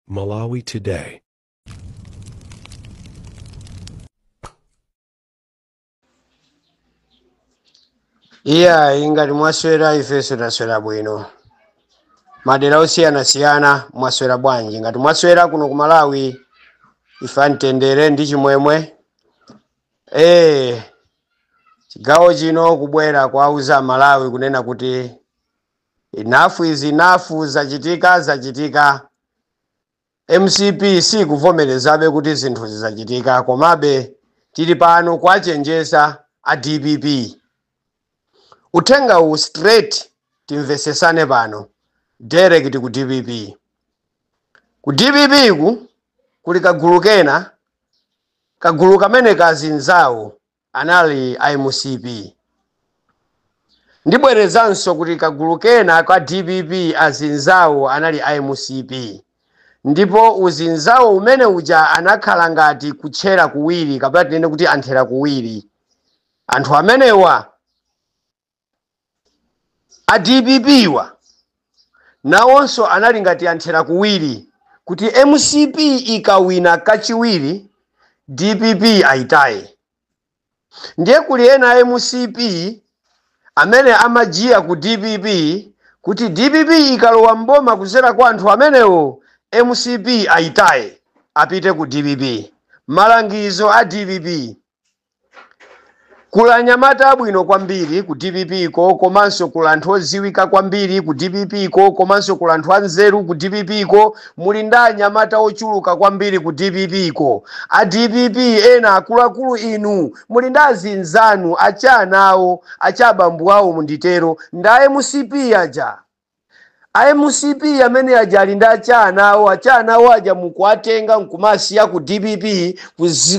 Malawi Today. Ingati mwaswera ifeso taswera bwino. Madera osiyanasiyana mwaswera bwanji. Ngati mwaswera kuno ku Malawi ife mtendere ndi chimwemwe. Chigawo chino kubwera kwauza Malawi kunena kuti enough is enough, zachitika. MCP si kuvomerezabe kuti zinthu zizachitika, komabe tili pano kwachenjeza a DPP. Utenga u straight timvesesane pano direct ku DPP. Ku DPP kuli kagulu kena, kagulu kamene kazinzawo anali MCP. Ndibwerezanso kuti kagulu kena kwa DPP azinzawo anali MCP. Ndipo uzinzawo umene uja anakhala ngati kutchera kuwiri, kapena tinene kuti anthera kuwiri. Anthu amenewa a DPP wa nawonso anali ngati anthera kuwiri, kuti MCP ikawina kachiwiri DPP aitaye. Ndiye kuli ena MCP amene amajiya ku DPP kuti DPP ikalowa mboma kuzera kwa anthu amenewo MCP aitaye apite ku DPP. Malangizo a DPP: kula nyamata abwino kwambiri ku DPP ko, komanso kula anthu oziwika kwambiri ku DPP ko, komanso kula anthu anzeru ku DPP ko, muli nda nyamata ochuluka kwambiri ku DPP ko. A DPP ena akuluakulu inu muli nda azinzanu achanawo achabambu awo munditero nda MCP aja. A MCP amene aja ali nda achanawo aja mukwatenga nkumasiya ku DPP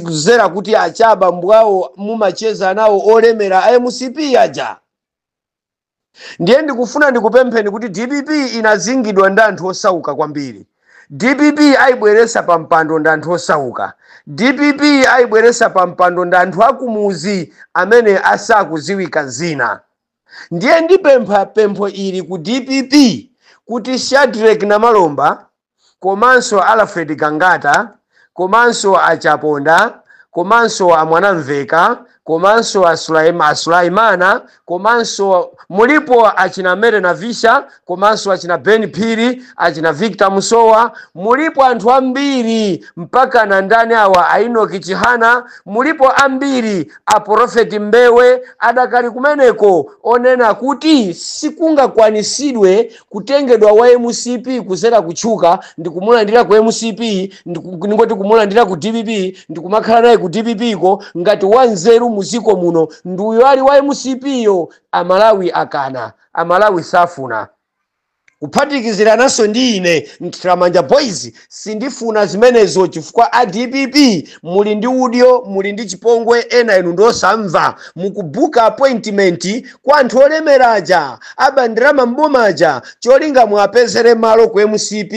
kuzera kuti achabambu awo mumacheza nawo olemera a MCP aja. Ndiye ndikufuna ndikupempheni kuti DPP inazingidwa ndi anthu osauka kwambiri. DPP aibweresa pa mpando ndi anthu osauka. DPP aibweresa pa mpando ndi anthu akumuzi amene asakuziwika zina. Ndiye ndipempha pempho ili ku DPP kuti Shadrack Namalomba, komanso Alfred Gangata, komanso Achaponda, komanso Amwanamveka, komanso Sulaimana, komanso mulipo achina Mere Navisha, komanso achina Ben Phiri, achina Victor Musowa, mulipo anthu ambiri mpaka na ndani awa Ainoki Chihana, mulipo ambiri a Prophet Mbewe adakali kumeneko onena kuti sikungakwanisidwe kutengedwa wa MCP kuzera kuchuka ndikumulandira ku MCP ndingoti kumulandira ku DPP ndikumakhala naye ku DPP ko ngati wanzeru muziko muno nduyo ali wa MCP yo. Amalawi akana, Amalawi safuna. Kuphatikizira naso ndi ine Ntramanja Boys sindifuna zimenezo chifukwa a DPP muli ndi udyo, muli ndi chipongwe, ena inu ndosamva mukubuka appointment kwa anthu olemeraja abandirama mbomaja cholinga muapezere malo ku MCP.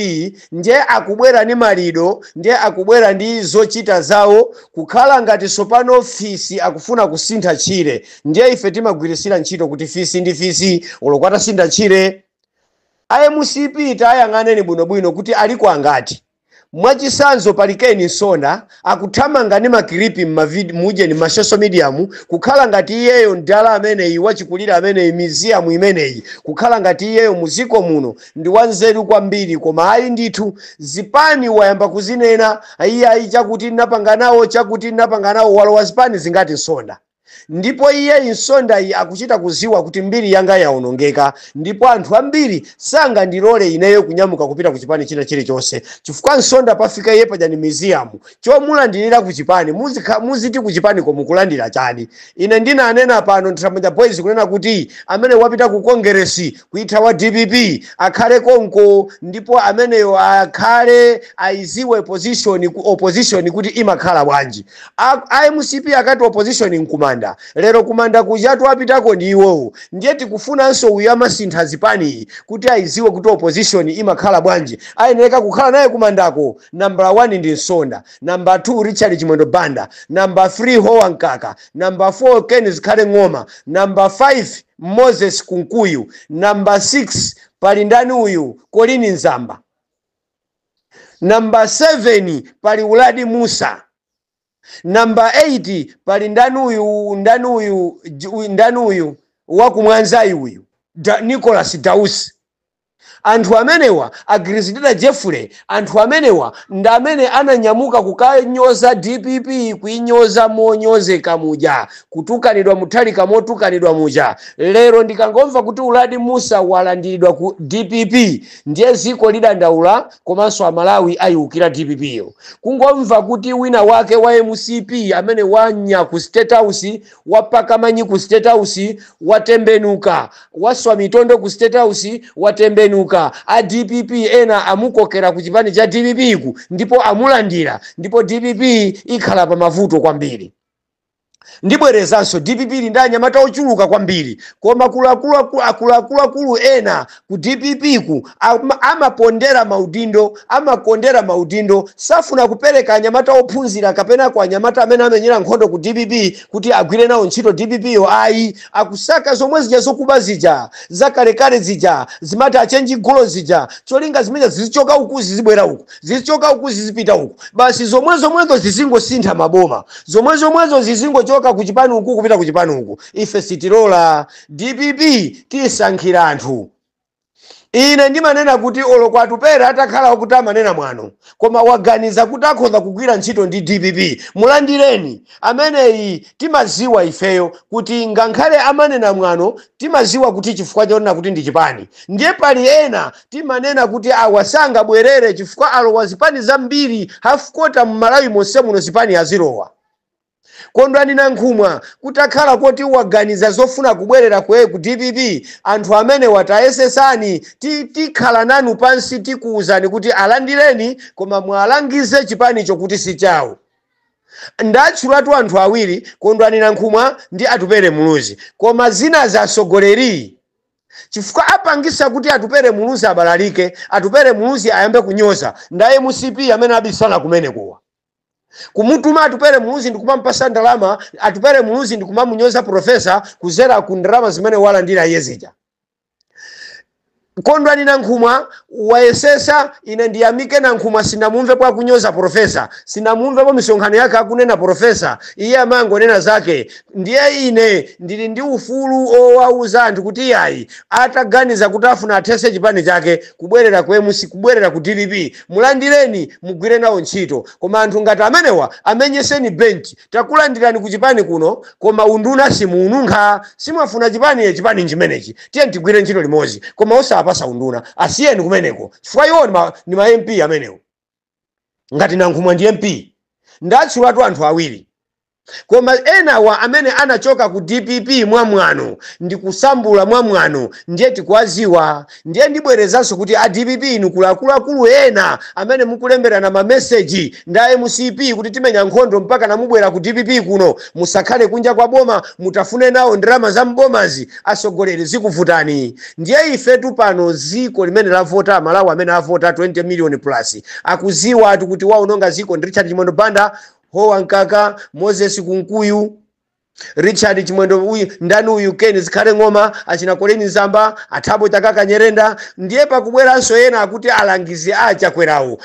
Ndiye akubwera ni malido, ndiye akubwera ndi zochita zawo kukhala ngati sopano ofisi akufuna kusintha chire. Ndiye ife timagwirisira ntchito kuti fisi ndi fisi olokwata sintha chire. A MCP tayang'aneni bwinobwino kuti aliko angati. Mwachisanzo palikeni Nsonda akuthamanga ni makilipi muje ni social media kukhala ngati iyeyo ndala ameneyi wachikulira ameneyi museum imeneyi kukhala ngati iyeyo muziko muno ndi wanzeru kwambiri, koma ayi ndithu zipani wayamba kuzinena ayi chakuti napanganawo walowa zipani zingati Nsonda. Ndipo iye Nsonda iyi akuchita kuziwa kuti mbiri yanga yaonongeka, ndipo anthu ambiri sanga ndilole ineyo kunyamuka kupita ku chipani china chilichonse chifukwa Nsonda pafika iye paja ni museum chomulandira ku chipani. Muziti ku chipani ko mukulandira chani? Ine ndina anena pano Ntramanja Boys kunena kuti amene wapita ku kongresi kuitha wa DPP akhale konko, ndipo ameneyo akhale aiziwe opposition kuti imakhala bwanji. MCP akati opposition nkumanda. Lero kumanda kujatu apitako ndi iwowo. Ndiye tikufunanso uyu amasintha zipani kuti aiziwe kuti opposition imakhala bwanji. Ayeneka kukhala naye kumandako. Number 1 ndi Nsonda, number 2 Richard Chimondo Banda, number 3 Howa Nkaka, number 4 Ken Zikhale Ng'oma, number 5 Moses Kunkuyu, number 6 pali ndani uyu Kolini Nzamba. Number 7 pali Uladi Musa. Number 8 pali ndanuyu wakumwanzayi uyu Nicholas Dausi. Anthu amenewa Agrisidina Jeffrey, anthu amenewa ndamene ananyamuka kukanyoza DPP, kuinyoza monyozeka muja, kutukanidwa muthalika motukanidwa muja. Lero ndikangomva kuti Uladi Musa walandiridwa ku DPP, ndiye ziko lidandaula komanso Amalawi ayiukira DPP yo. Kungomva kuti wina wake wa MCP amene wanya ku State House, wapaka manyi ku State House, watembenuka, waswa mitondo ku State House, watembenuka. A DPP ena amukokera ku chipani cha DPP ku ndipo amulandira, ndipo DPP ikhala pa mavuto kwambiri. Ndibwerezanso DPP ndanyamata ochuluka kwambiri, koma akuluakulu ena ku DPP ku amapondera maudindo, safuna kupereka anyamata ophunzira kapena kwa anyamata amene amenyera nkhondo ku DPP kuti agwire nawo ntchito DPP yo. Ayi, akusaka zomwe zija zokuba zija zakalekale zija zimati achenji golo zija, cholinga zimene zizichoka uku zizibwera uku, zizichoka uku zizipita uku, basi zomwezo zizingosintha maboma, zomwezo zizingochoka ku chipani uku kupita ku chipani uku. Ife sitilola. DPP tisankhira anthu. Ine ndimanena kuti olokwatupera atakhala kuti amanena mwano, koma waganiza kuti akhoza kugwira ntchito ndi DPP, mulandireni. Ameneyi timaziwa ifeyo kuti ngakhale amanena mwano, timaziwa kuti chifukwa chonena kuti ndi chipani. Ndiye pali ena timanena kuti awasanga bwerere chifukwa alowa zipani zambiri, half quarter mu Malawi monse muno zipani azilowa. Kondwani Nankhumwa kutakhala kuti waganiza zofuna kubwerera ku DPP, anthu amene watayesesani, tikhala nanu pansi tikuuzani kuti alandireni, koma mwalangize chipani chokuti si chawo. Ndatchulatu anthu awiri, Kondwani Nankhumwa ndi Atupere Muluzi, koma zina za sogoleri chifukwa apangisa kuti Atupere Muluzi abalalike, Atupere Muluzi ayambe kunyoza ndaye MCP amene abisala kumene kuwa. Kumutuma Atupere Muluzi ndikumampasa ndalama, Atupere Muluzi ndikumamunyoza profesa kuzera ku ndalama zimene walandira yezija. Kondwani Nankhumwa wayesesa, ine ndiyamike Nankhumwa sinamumve kwa kunyoza profesa, sinamumve kwa misonkhano yake akunena profesa, iye amangonena zake. Ndiye ine ndili ndi ufulu owauza anthu kuti yayi ataganiza kuti afuna athese chipani chake kubwerera ku MC, kubwerera ku DPP, mulandireni mugwire nawo ntchito. Koma anthu ngati amenewa amenyeseni bench, takulandirani ku chipani kuno, koma unduna simununkha, simafuna chipani chimenechi, tiye tigwire ntchito limodzi, koma apasa unduna asiyeni kumeneko chifukwa iwo ni ma MP amenewo. Ngati Nankhumwa ndi MP, ndatchulatu anthu awiri, koma enawa amene anachoka ku DPP mwamwano ndi kusambula mwamwano ndiye tikuwaziwa. Ndiye ndibwerezanso kuti a DPP inu kulakulu ena amene mukulemberana ma message nda MCP kuti timenya nkhondo mpaka namubwera ku DPP kuno, musakhale kunja kwa boma, mutafune nawo ndalama za mbomazi, asogoleri zikuvutani. Ndiye ifetu pano ziko limene lavota Malawi amene avota 20 million plus akuziwa atu kuti waunonga ziko ndi Richard Chimwendo Banda, Hoa Nkaka, Moses Kunkuyu, Richard Chimwendo uyu ndani uyu Ken Zikhale Ng'oma, achina Koleni Nzamba, Athabo Chakaka Nyerenda. Ndiye pakubweranso ena akuti alangizi acha kwerawo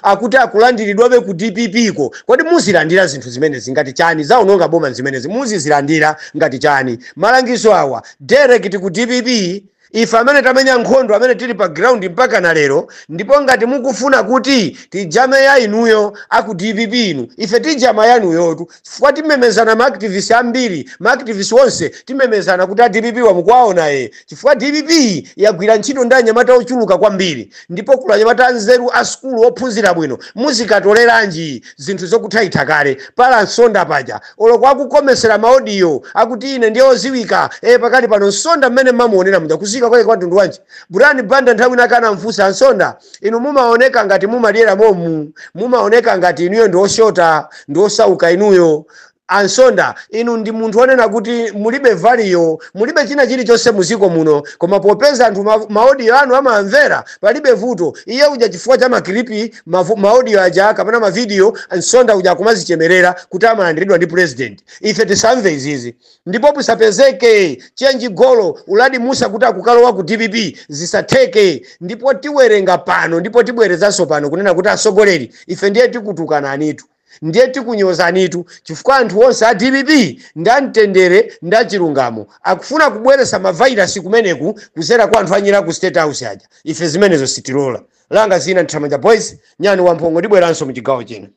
akuti akulandiridwabe ku DPP ko. Kodi muzilandira zinthu zimene zingati chani zaunonga boma zimene muzizilandira ngati chani? Malangizo awa direct ku DPP. Ife amene tamenya nkhondo amene tili pa ground mpaka na lero, ndipo ngati mukufuna kuti tijame ya inuyo aku DPP inu, ife tijama yanuyo tu, chifukwa timemezana ma activists ambiri, ma activists wonse timemezana kuti a DPP wamukwaona chifukwa DPP yagwira ntchito ndi anyamata ochuluka kwambiri, ndipo kula anyamata anzeru a skulu ophunzira bwino muzikatoleranji zinthu zokuthaitha kale pala nsonda paja olo kwakukomesera maaudio akuti ine ndiye oziwika pakati pano nsonda mmene mamuonera muja kuzika kwa ntundu wanji. Burani Banda nthawi nakana mfusa nsonda inu mumaoneka ngati mumadera momu, mumaoneka ngati inuyo ndi oshota ndi osauka inuyo. ansonda inu ndi munthu onena kuti mulibe value, mulibe china chilichonse muziko muno, koma popeza anthu maaudio anu amamvera palibe vuto. Iye uja chifukwa cha maklipi maaudio aja kapena mavideo ansonda uja kumazichemerera kuti amalandiridwa ndi president. Ife tisamve izizi, ndipo pusapezeke change golo Uladi Musa kuti akukalowa ku DPP zisatheke. Ndipo tiwerenga pano ndipo tibwerezanso pano kunena kuti asogoleri ife ndiye tikutukana anitu, ndiye tikunyoza anitu, chifukwa anthu onse a DPP ndamtendere ndachilungamo akufuna kubweresa mavirus kumeneku kuzera kwa anthu anyira ku State House aja. Ife zimenezo sitilola. Langa zina Nthamanja Boys, Nyani Wamphongo, ndibweranso mu chigawo chino.